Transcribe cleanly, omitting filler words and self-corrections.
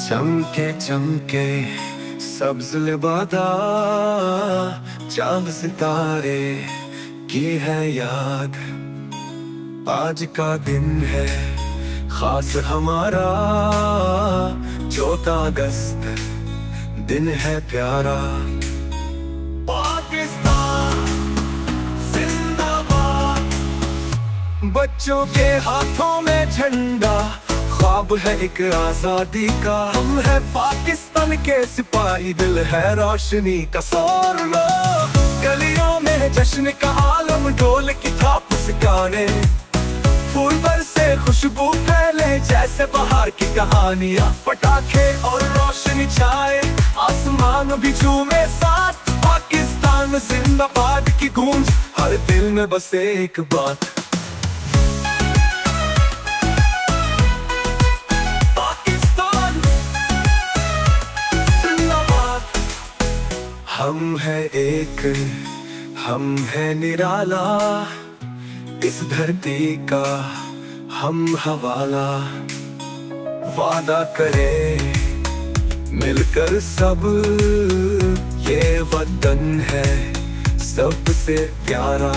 चमके चमके सब्ज लिबादा, चांद सितारे की है याद। आज का दिन है खास हमारा, 14 अगस्त दिन है प्यारा। पाकिस्तान जिंदाबाद, बच्चों के हाथों में झंडा, ख्वाब है एक आजादी का। हम है पाकिस्तान के सिपाही, दिल है रोशनी का। शोर लो गलियों में जश्न का आलम, ढोल की थाप सिकाने, फूल बरसे खुशबू फैले जैसे बाहर की कहानियां। पटाखे और रोशनी छाए, आसमान भी झूमे साथ। पाकिस्तान जिंदाबाद की गूंज हर दिल में बसे एक बात। पाकिस्तान जिंदाबाद। हम है एक, हम है निराला, इस धरती का हम हवाला। वादा करे मिलकर सब, ये वतन है सबसे प्यारा।